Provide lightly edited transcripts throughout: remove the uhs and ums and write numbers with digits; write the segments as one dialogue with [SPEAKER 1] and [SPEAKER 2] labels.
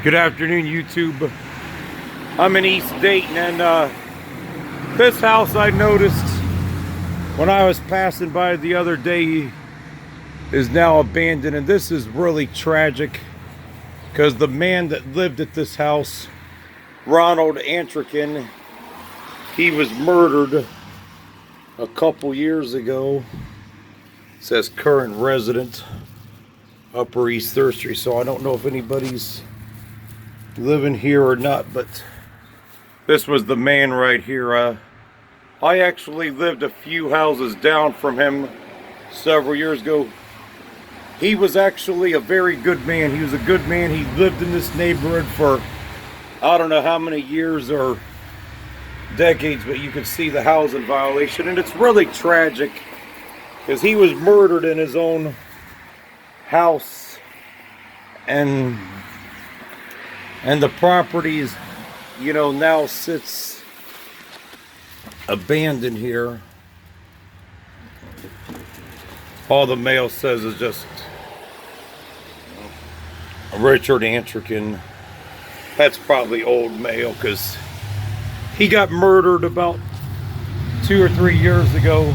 [SPEAKER 1] Good afternoon, YouTube. I'm in East Dayton, and this house I noticed when I was passing by the other day is now abandoned, and this is really tragic because the man that lived at this house, Ronald Antrican, he was murdered a couple years ago. It says current resident, Upper East 3rd Street, so I don't know if anybody's living here or not, but this was the man right here. I actually lived a few houses down from him several years ago. He was actually a very good man. He was a good man. He lived in this neighborhood for I don't know how many years or decades, but you can see the housing violation, and it's really tragic because he was murdered in his own house, and the property is, now sits abandoned here. All the mail says is just Richard Antrican. That's probably old mail because he got murdered about 2 or 3 years ago,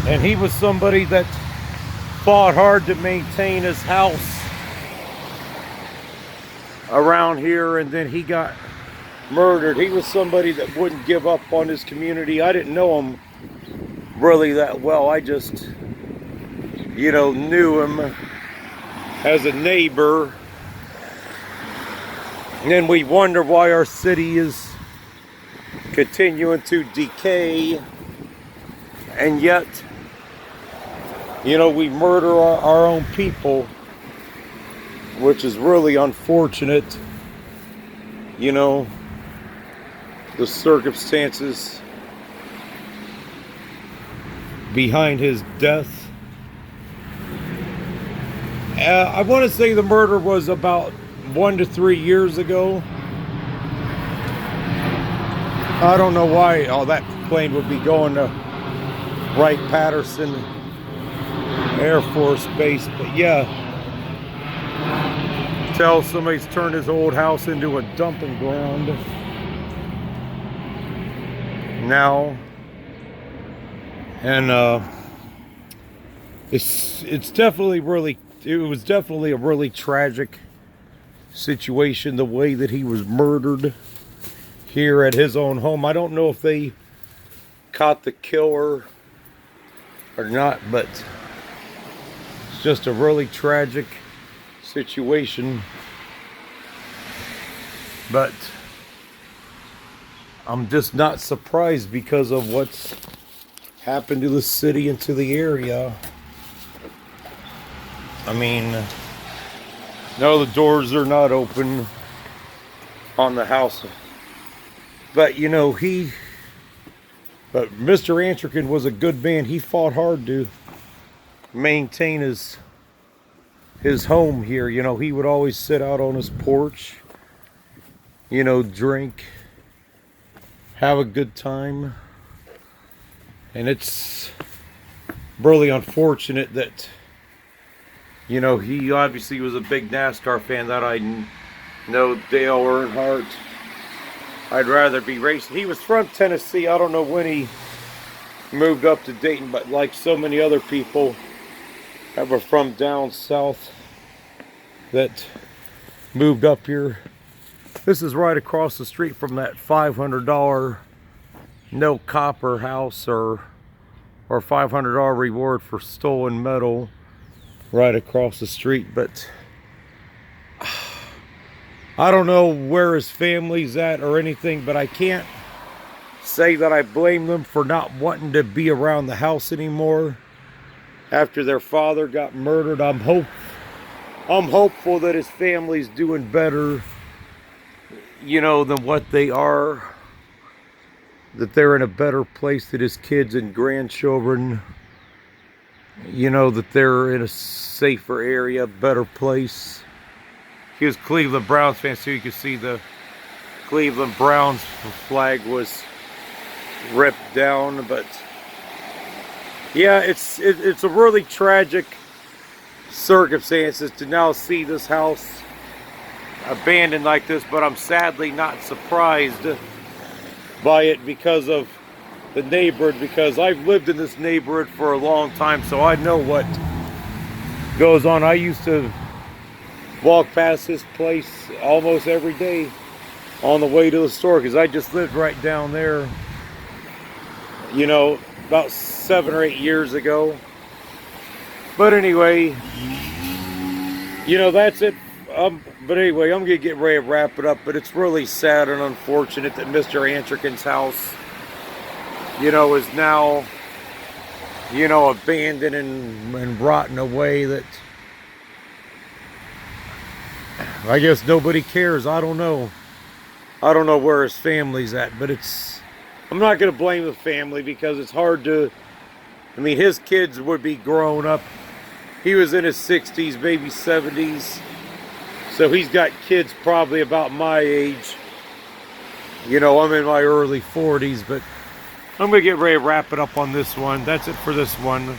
[SPEAKER 1] and he was somebody that fought hard to maintain his house around here, and then he got murdered. He was somebody that wouldn't give up on his community. I didn't know him really that well. I just, knew him as a neighbor. And then we wonder why our city is continuing to decay, and yet, we murder our own people, which is really unfortunate. The circumstances behind his death. I want to say the murder was about 1 to 3 years ago. I don't know why that plane would be going to Wright-Patterson Air Force Base, but yeah. Tell somebody's turned his old house into a dumping ground now, and it's definitely it was definitely a really tragic situation, the way that he was murdered here at his own home. I don't know if they caught the killer or not, but it's just a really tragic situation. But I'm just not surprised because of what's happened to the city and to the area. I mean, no, the doors are not open on the house, but Mr. Antrican was a good man. He fought hard to maintain his home here. He would always sit out on his porch, drink, have a good time. And it's really unfortunate that, he obviously was a big NASCAR fan. That I know. Dale Earnhardt. I'd rather be racing. He was from Tennessee. I don't know when he moved up to Dayton, but like so many other people that were from down south that moved up here. This is right across the street from that $500 no copper house or $500 reward for stolen metal right across the street. But I don't know where his family's at or anything, but I can't say that I blame them for not wanting to be around the house anymore after their father got murdered. I'm hopeful that his family's doing better, than what they are. That they're in a better place, that his kids and grandchildren, that they're in a safer area, better place. He was Cleveland Browns fan, so you can see the Cleveland Browns flag was ripped down. But yeah, it's a really tragic circumstances to now see this house abandoned like this, but I'm sadly not surprised by it because of the neighborhood, because I've lived in this neighborhood for a long time, so I know what goes on. I used to walk past this place almost every day on the way to the store because I just lived right down there, you know, about 7 or 8 years ago. But anyway, you know, that's it. But anyway, I'm gonna get ready to wrap it up. But it's really sad and unfortunate that Mr. Antrican's house, you know, is now, you know, abandoned and rotten away. That I guess nobody cares. I don't know. I don't know where his family's at, but it's, I'm not going to blame the family because it's hard to, I mean, his kids would be grown up. He was in his 60s, maybe 70s. So he's got kids probably about my age. You know, I'm in my early 40s, but I'm going to get ready to wrap it up on this one. That's it for this one.